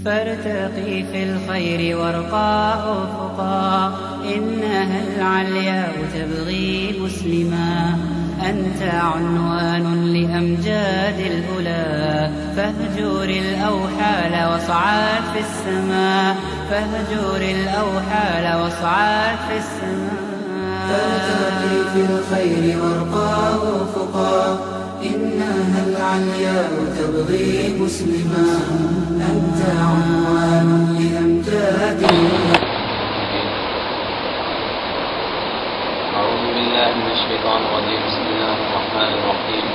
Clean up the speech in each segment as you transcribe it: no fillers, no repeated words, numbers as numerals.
فارتقي في الخير وارقى أفقا إنها العلياء تبغي مسلما أنت عنوان لأمجاد الأولى فاهجر الأوحال واصعد في السماء فاهجر الأوحال واصعد في السماء فارتقي في الخير وارقى أفقا إنها العلياء تبغي مسلما أنت عنوان لأمجاد أعوذ بالله من الشيطان الرجيم بسم الله الرحمن الرحيم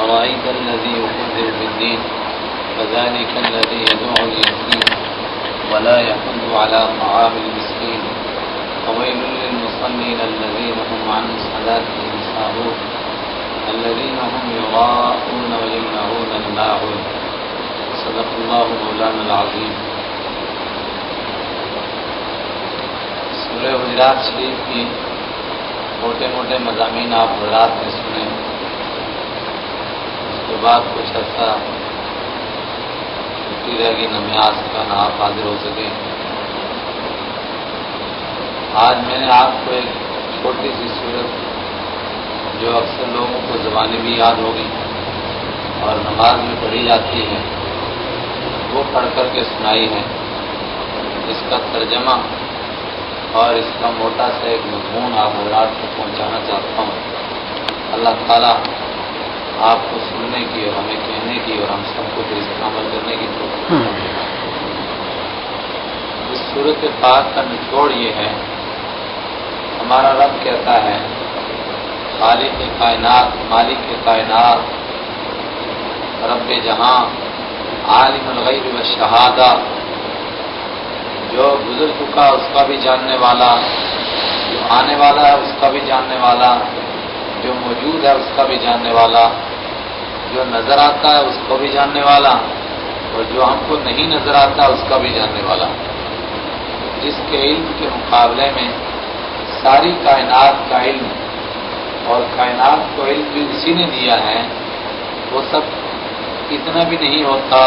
أرأيت الذي يكذب بالدين فذلك الذي يدعو اليتيم ولا يحض على طعام المسكين فويل للمصلين الذين هم عن صلاتهم ساهون الذين هم يراءون ويمنعون الماعون صدق الله مولانا العظیم. سورہ حجرات شریف کی موٹے موٹے مضامین آپ حضرات نے سنے. اس کے بعد کچھ عرصہ چھٹی رہ گئی نمیاز کا، نہ آپ حاضر ہو سکے. آج میں نے آپ کو ایک چھوٹی سی صورت جو اکثر لوگوں کو زبانی بھی یاد ہوگی اور نماز میں پڑھی جاتی ہے وہ پڑھ کر کے سنائی ہے. اس کا ترجمہ اور اس کا موٹا سا ایک مضمون آپ حضرات کو پہنچانا چاہتا ہوں. اللہ تعالیٰ آپ کو سننے کی اور ہمیں کہنے کی اور ہم سب کو اس پر عمل کرنے کی توفیق عطا فرمائے. اس صورت پاک کا نچوڑ یہ ہے، ہمارا رب کہتا ہے خالق کائنات، مالک کائنات، رب جہاں، عالم الغیب والشہادہ، جو گزر چکا اس کا بھی جاننے والا، جو آنے والا ہے اس کا بھی جاننے والا، جو موجود ہے اس کا بھی جاننے والا، جو نظر آتا ہے اس کو بھی جاننے والا اور جو ہم کو نہیں نظر آتا اس کا بھی جاننے والا، جس کے علم کے مقابلے میں ساری کائنات کا علم اور کائنات کو علم بھی اسی نے دیا ہے. وہ سب اتنا بھی نہیں ہوتا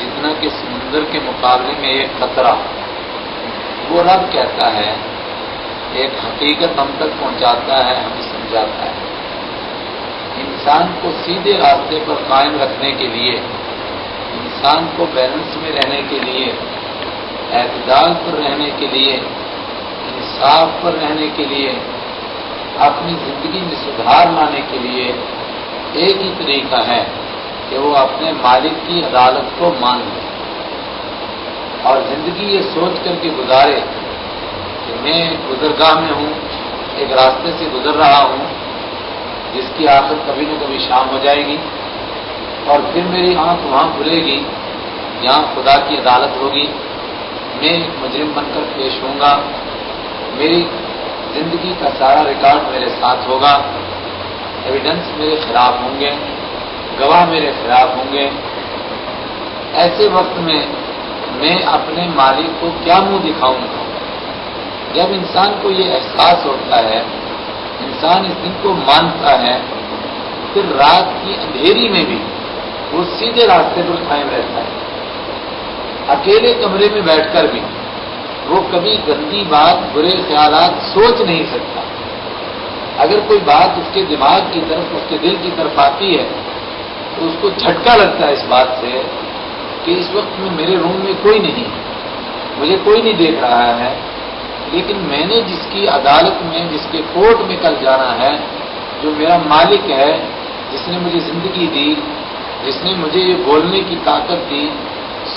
جتنا کہ سمندر کے مقابلے میں ایک قطرہ. وہ رب کہتا ہے، ایک حقیقت ہم تک پہنچاتا ہے، ہمیں سمجھاتا ہے. انسان کو سیدھے راستے پر قائم رکھنے کے لیے، انسان کو بیلنس میں رہنے کے لیے، اعتدال پر رہنے کے لیے، انصاف پر رہنے کے لیے، اپنی زندگی میں سدھار لانے کے لیے ایک ہی طریقہ ہے کہ وہ اپنے مالک کی عدالت کو مان لے اور زندگی یہ سوچ کر کے گزارے کہ میں گزرگاہ میں ہوں، ایک راستے سے گزر رہا ہوں جس کی آخر کبھی نہ کبھی شام ہو جائے گی اور پھر میری آنکھ وہاں کھلے گی جہاں خدا کی عدالت ہوگی. میں ایک مجرم بن کر پیش ہوں گا، میری زندگی کا سارا ریکارڈ میرے ساتھ ہوگا، ایویڈنس میرے خلاف ہوں گے، گواہ میرے خلاف ہوں گے. ایسے وقت میں اپنے مالک کو کیا منہ دکھاؤں گا؟ جب انسان کو یہ احساس ہوتا ہے، انسان اس دن کو مانتا ہے، پھر رات کی اندھیری میں بھی وہ سیدھے راستے پر قائم رہتا ہے. اکیلے کمرے میں بیٹھ کر بھی وہ کبھی گندی بات، برے خیالات سوچ نہیں سکتا. اگر کوئی بات اس کے دماغ کی طرف، اس کے دل کی طرف آتی ہے تو اس کو جھٹکا لگتا ہے اس بات سے کہ اس وقت میں میرے روم میں کوئی نہیں، مجھے کوئی نہیں دیکھ رہا ہے، لیکن میں نے جس کی عدالت میں، جس کے کورٹ میں کل جانا ہے، جو میرا مالک ہے، جس نے مجھے زندگی دی، جس نے مجھے یہ بولنے کی طاقت دی،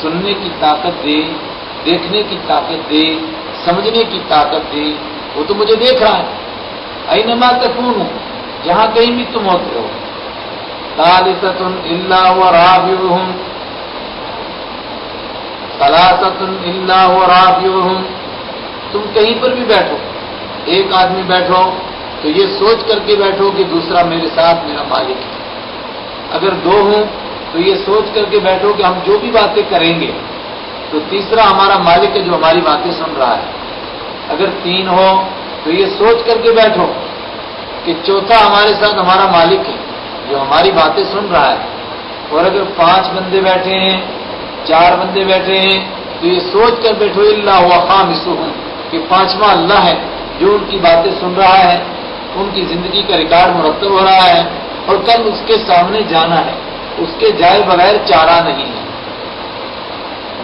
سننے کی طاقت دی، دیکھنے کی طاقت دی، سمجھنے کی طاقت دی، وہ تو مجھے دیکھ رہا ہے. اینما تکونوا، جہاں کہیں بھی تم ہوتے ہو. ثالثۃ الا هو رابعهم، ثلاثۃ الا هو رابعهم. تم کہیں پر بھی بیٹھو، ایک آدمی بیٹھو تو یہ سوچ کر کے بیٹھو کہ دوسرا میرے ساتھ میرا مالک ہے. اگر دو ہوں تو یہ سوچ کر کے بیٹھو کہ ہم جو بھی باتیں کریں گے تو تیسرا ہمارا مالک ہے جو ہماری باتیں سن رہا ہے. اگر تین ہو تو یہ سوچ کر کے بیٹھو کہ چوتھا ہمارے ساتھ ہمارا مالک ہے جو ہماری باتیں سن رہا ہے. اور اگر 5 بندے بیٹھے ہیں 4 بندے بیٹھے ہیں تو یہ سوچ کر بیٹھو اللہ ہوا خامسہم کہ 5واں اللہ ہے جو ان کی باتیں سن رہا ہے، ان کی زندگی کا ریکارڈ مرتب ہو رہا ہے، اور کل اس کے سامنے جانا ہے، اس کے جائے بغیر چارہ نہیں ہے۔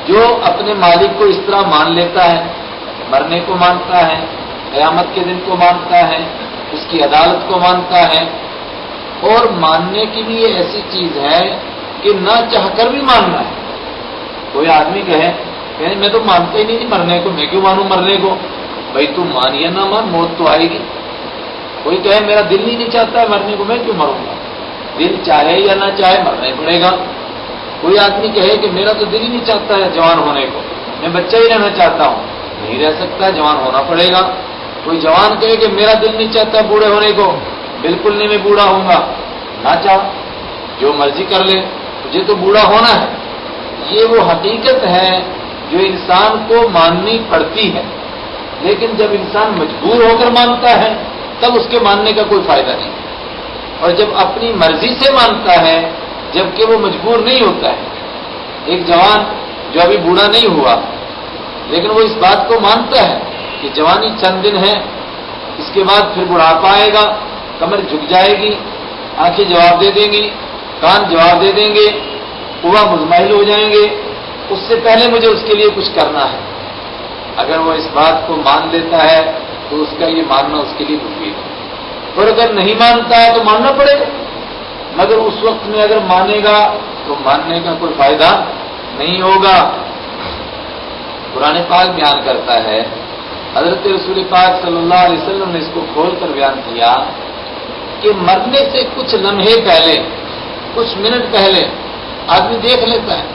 جو اپنے مالک کو اس طرح مان لیتا ہے، مرنے کو مانتا ہے، قیامت کے دن کو مانتا ہے، اس کی عدالت کو مانتا ہے، اور ماننے کی بھی یہ ایسی چیز ہے کہ نہ چاہ کر بھی ماننا ہے۔ کوئی آدمی کہے کہ میں تو مانتا ہی نہیں مرنے کو، میں کیوں مانوں مرنے کو؟ بھائی تم مان یا نہ مان، موت تو آئے گی۔ کوئی کہے میرا دل ہی نہیں چاہتا ہے مرنے کو، میں کیوں مروں گا؟ دل چاہے یا نہ چاہے مرنا ہی پڑے گا۔ کوئی آدمی کہے کہ میرا تو دل ہی نہیں چاہتا ہے جوان ہونے کو، میں بچہ ہی رہنا چاہتا ہوں، نہیں رہ سکتا، جوان ہونا پڑے گا۔ کوئی جوان کہے کہ میرا دل نہیں چاہتا بوڑھے ہونے کو، بالکل نہیں، میں بوڑھا ہوں گا، نہ چاہ جو مرضی کر لے، مجھے تو بوڑھا ہونا ہے۔ یہ وہ حقیقت ہے جو انسان کو ماننی پڑتی ہے، لیکن جب انسان مجبور ہو کر مانتا ہے تب اس کے ماننے کا کوئی فائدہ نہیں، اور جب اپنی مرضی سے مانتا ہے جبکہ وہ مجبور نہیں ہوتا ہے۔ ایک جوان جو ابھی بوڑھا نہیں ہوا لیکن وہ اس بات کو مانتا ہے کہ جوانی چند دن ہے، اس کے بعد پھر بڑھاپا آئے گا، کمر جھک جائے گی، آنکھیں جواب دے دیں گی، کان جواب دے دیں گے، قوا مزمحل ہو جائیں گے، اس سے پہلے مجھے اس کے لیے کچھ کرنا ہے۔ اگر وہ اس بات کو مان لیتا ہے تو اس کا یہ ماننا اس کے لیے مفید ہے، اور اگر نہیں مانتا ہے تو ماننا پڑے گا، مگر اس وقت میں اگر مانے گا تو ماننے کا کوئی فائدہ نہیں ہوگا۔ قرآن پاک بیان کرتا ہے، حضرت رسول پاک صلی اللہ علیہ وسلم نے اس کو کھول کر بیان کیا کہ مرنے سے کچھ لمحے پہلے، کچھ منٹ پہلے آدمی دیکھ لیتا ہے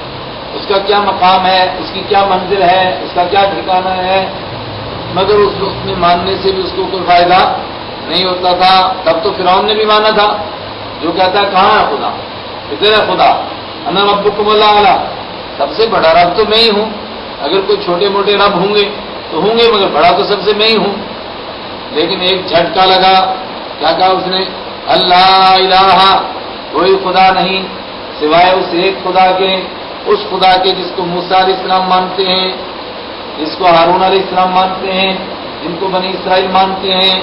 اس کا کیا مقام ہے، اس کی کیا منزل ہے، اس کا کیا ٹھکانہ ہے، مگر اس وقت میں ماننے سے بھی اس کو کوئی فائدہ نہیں ہوتا تھا۔ تب تو فرعون نے بھی مانا تھا، جو کہتا ہے کہاں ہے خدا، کدھر ہے خدا، انا ربکم الاعلی، سب سے بڑا رب تو میں ہی ہوں، اگر کوئی چھوٹے موٹے رب ہوں گے تو ہوں گے مگر بڑا تو سب سے میں ہی ہوں۔ لیکن ایک جھٹکا لگا، کیا کہا اس نے، اللہ الہ، کوئی خدا نہیں سوائے اس ایک خدا کے، اس خدا کے جس کو موسیٰ علیہ السلام مانتے ہیں، جس کو ہارون علیہ السلام مانتے ہیں، جن کو بنی اسرائیل مانتے ہیں۔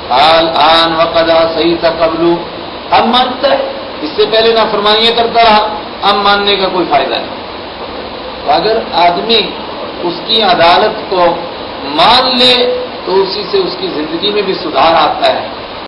الآن وقد عصیت قبل، اب مانتا ہے، اس سے پہلے نافرمانیاں کرتا رہا، اب ماننے کا کوئی فائدہ نہیں۔ تو اگر آدمی اس کی عدالت کو مان لے تو اسی سے اس کی زندگی میں بھی سدھار آتا ہے،